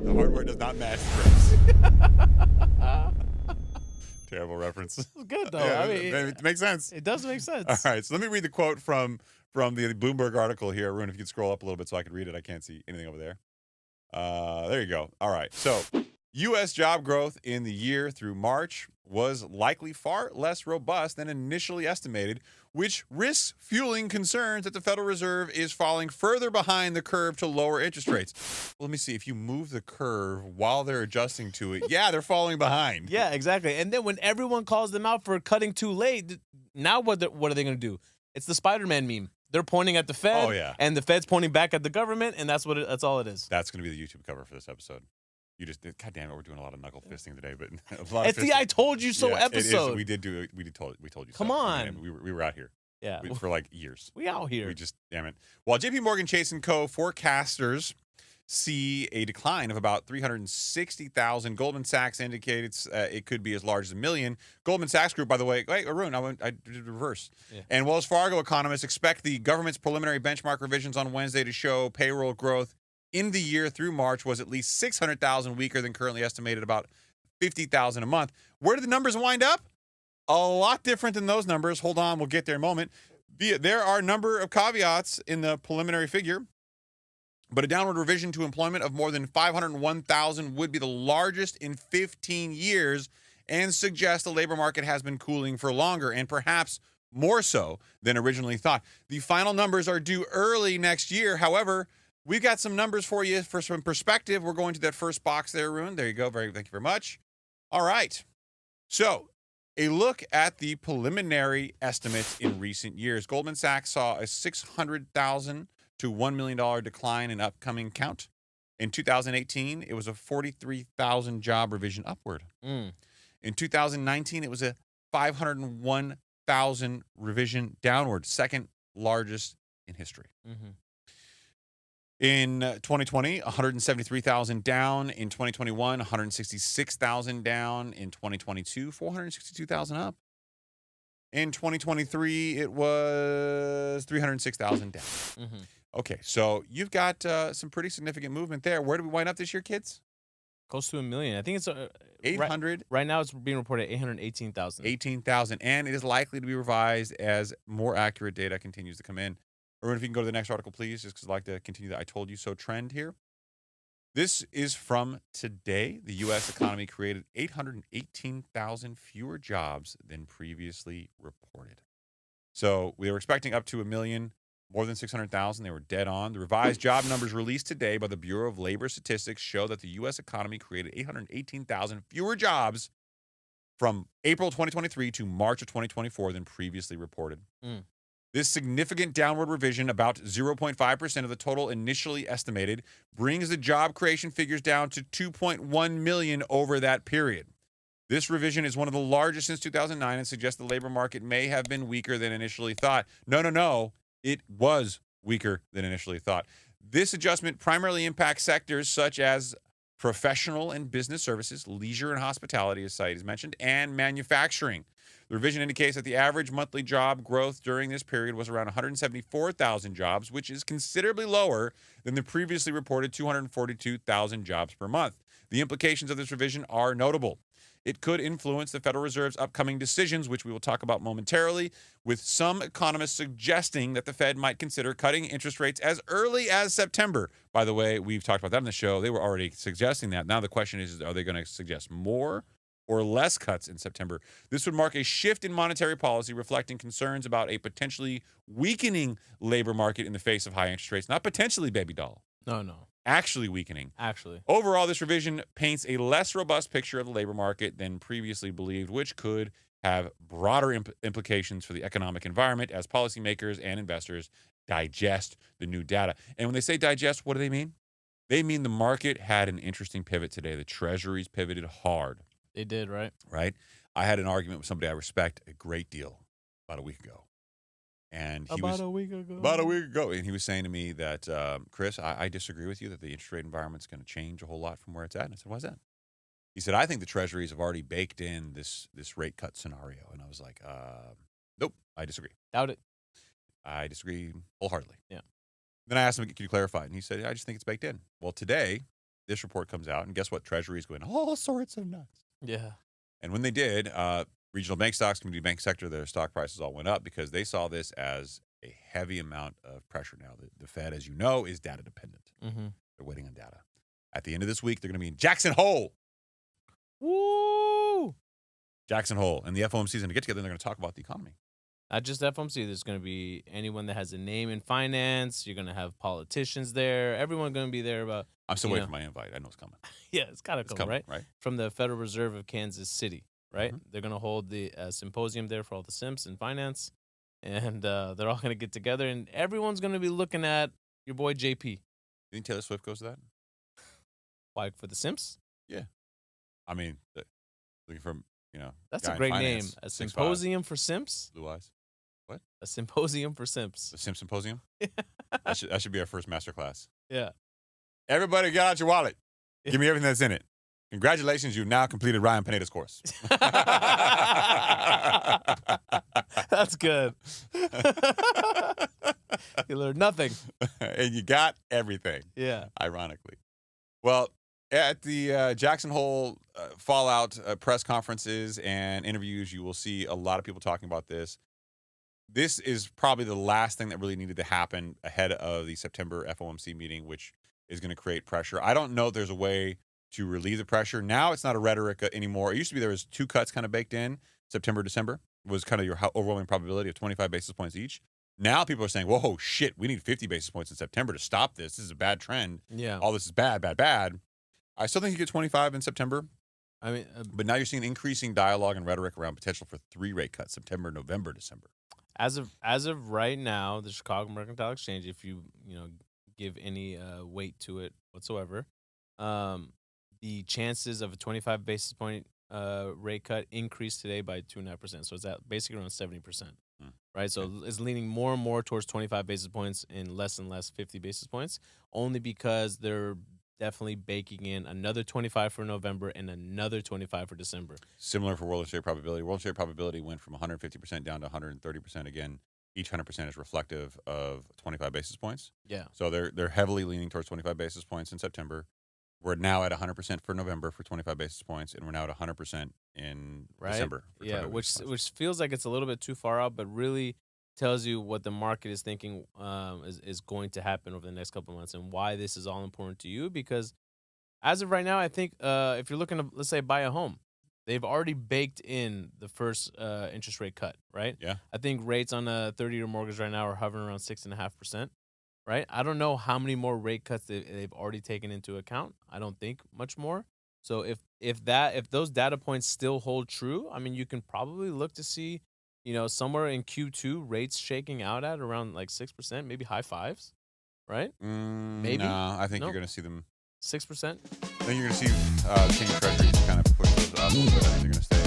The hardware does not match the bricks. Terrible reference. It's good, though. Yeah, I mean, it makes sense. it does make sense. All right, so let me read the quote from the Bloomberg article here. Arun, if you could scroll up a little bit so I can read it. I can't see anything over there. There you go. All right, so U.S. job growth in the year through March was likely far less robust than initially estimated, which risks fueling concerns that the Federal Reserve is falling further behind the curve to lower interest rates. Well, let me see. If you move the curve while they're adjusting to it, yeah, they're falling behind. Yeah, exactly. And then when everyone calls them out for cutting too late, now what are they going to do? It's the Spider-Man meme. They're pointing at the Fed, Oh, yeah. and the Fed's pointing back at the government, and that's all it is. That's going to be the YouTube cover for this episode. God damn it, we're doing a lot of knuckle fisting today, but a lot It's of the I told you so Yeah, episode. We told you so. Come on. Man, we were out here. Yeah. For like years. We out here. We just, damn it. While JP Morgan Chase & Co. forecasters see a decline of about 360,000, Goldman Sachs indicated it could be as large as 1 million. Goldman Sachs Group, by the way, wait, Arun, I did reverse. Yeah. And Wells Fargo economists expect the government's preliminary benchmark revisions on Wednesday to show payroll growth in the year through March was at least 600,000 weaker than currently estimated, about 50,000 a month. Where did the numbers wind up? A lot different than those numbers. Hold on, we'll get there in a moment. There are a number of caveats in the preliminary figure, but a downward revision to employment of more than 501,000 would be the largest in 15 years and suggests the labor market has been cooling for longer and perhaps more so than originally thought. The final numbers are due early next year. However, we've got some numbers for you for some perspective. We're going to that first box there, Arun. There you go. Thank you very much. All right. So, a look at the preliminary estimates in recent years. Goldman Sachs saw a $600,000 to $1 million decline in upcoming count. In 2018, it was a 43,000 job revision upward. In 2019, it was a 501,000 revision downward, second largest in history. Mm-hmm. In 2020, 173,000 down. In 2021, 166,000 down. In 2022, 462,000 up. In 2023, it was 306,000 down. Mm-hmm. Okay, so you've got some pretty significant movement there. Where did we wind up this year, kids? Close to 1 million. I think it's 800. Right now, it's being reported at 818,000. 18,000, and it is likely to be revised as more accurate data continues to come in. Arun, if you can go to the next article, please, just because I'd like to continue the I told you so trend here. This is from today. The U.S. economy created 818,000 fewer jobs than previously reported. So we were expecting up to 1 million, more than 600,000. They were dead on. The revised job numbers released today by the Bureau of Labor Statistics show that the U.S. economy created 818,000 fewer jobs from April 2023 to March of 2024 than previously reported. This significant downward revision, about 0.5% of the total initially estimated, brings the job creation figures down to 2.1 million over that period. This revision is one of the largest since 2009 and suggests the labor market may have been weaker than initially thought. No. It was weaker than initially thought. This adjustment primarily impacts sectors such as professional and business services, leisure and hospitality, as Said has mentioned, and manufacturing. The revision indicates that the average monthly job growth during this period was around 174,000 jobs, which is considerably lower than the previously reported 242,000 jobs per month. The implications of this revision are notable. It could influence the Federal Reserve's upcoming decisions, which we will talk about momentarily, with some economists suggesting that the Fed might consider cutting interest rates as early as September. By the way, we've talked about that on the show. They were already suggesting that. Now the question is, are they going to suggest more or less cuts in September? This would mark a shift in monetary policy, reflecting concerns about a potentially weakening labor market in the face of high interest rates. Not potentially, baby doll. No. Actually weakening. Actually. Overall, this revision paints a less robust picture of the labor market than previously believed, which could have broader implications for the economic environment as policymakers and investors digest the new data. And when they say digest, what do they mean? They mean the market had an interesting pivot today. The treasuries pivoted hard. They did, right? Right? I had an argument with somebody I respect a great deal about a week ago. And About a week ago. And he was saying to me that, Chris, I disagree with you that the interest rate environment's going to change a whole lot from where it's at. And I said, why is that? He said, I think the treasuries have already baked in this rate cut scenario. And I was like, nope, I disagree. Doubt it. I disagree wholeheartedly. Yeah. Then I asked him, can you clarify? And he said, I just think it's baked in. Well, today, this report comes out, and guess what? Treasury is going all sorts of nuts. Yeah. And when they did, regional bank stocks, community bank sector, their stock prices all went up because they saw this as a heavy amount of pressure. Now, the Fed, as you know, is data dependent. Mm-hmm. They're waiting on data. At the end of this week, they're going to be in Jackson Hole. Woo! Jackson Hole. And the FOMC is going to get together and they're going to talk about the economy. Not just FOMC. There's going to be anyone that has a name in finance. You're going to have politicians there. Everyone going to be there. About. I'm still waiting for my invite. I know it's coming. Yeah, it's got to come, right? From the Federal Reserve of Kansas City, right? Mm-hmm. They're going to hold the symposium there for all the simps in finance. And they're all going to get together. And everyone's going to be looking at your boy JP. You think Taylor Swift goes to that? Why, for the simps? Yeah. I mean, looking for, That's a great name. A symposium for simps? Blue eyes. What? A symposium for simps. The Simp Symposium? that should be our first masterclass. Yeah. Everybody get out your wallet. Give me everything that's in it. Congratulations, you've now completed Ryan Pineda's course. That's good. You learned nothing. And you got everything. Yeah. Ironically. Well, at the Jackson Hole fallout press conferences and interviews, you will see a lot of people talking about this. This is probably the last thing that really needed to happen ahead of the September FOMC meeting, which is going to create pressure. I don't know if there's a way to relieve the pressure. Now it's not a rhetoric anymore. It used to be there was 2 cuts kind of baked in. September, December was kind of your overwhelming probability of 25 basis points each. Now people are saying, whoa, shit, we need 50 basis points in September to stop this. This is a bad trend. Yeah. All this is bad, bad, bad. I still think you get 25 in September. I mean, but now you're seeing increasing dialogue and rhetoric around potential for 3 rate cuts, September, November, December. As of right now, the Chicago Mercantile Exchange, if you give any weight to it whatsoever, the chances of a 25 basis point rate cut increased today by 2.5%. So it's at basically around 70%. Right? So it's leaning more and more towards 25 basis points and less 50 basis points, only because they're definitely baking in another 25 for November and another 25 for December. Similar for World Interest Rate Probability. World Interest Rate Probability went from 150% down to 130%. Again, each 100% is reflective of 25 basis points. Yeah. So they're heavily leaning towards 25 basis points in September. We're now at 100% for November for 25 basis points, and we're now at 100% in December. Yeah, which feels like it's a little bit too far out, but really tells you what the market is thinking is going to happen over the next couple of months and why this is all important to you. Because as of right now, I think if you're looking to, let's say, buy a home, they've already baked in the first interest rate cut, right? Yeah. I think rates on a 30-year mortgage right now are hovering around 6.5%, right? I don't know how many more rate cuts they've already taken into account. I don't think much more. So if those data points still hold true, I mean, you can probably look to see, somewhere in Q2 rates shaking out at around like 6%, maybe high 5s, right? Maybe. No, I think you're going to see them 6%. I think you're going to see 10-year treasuries kind of push those up, but I think they're going to stay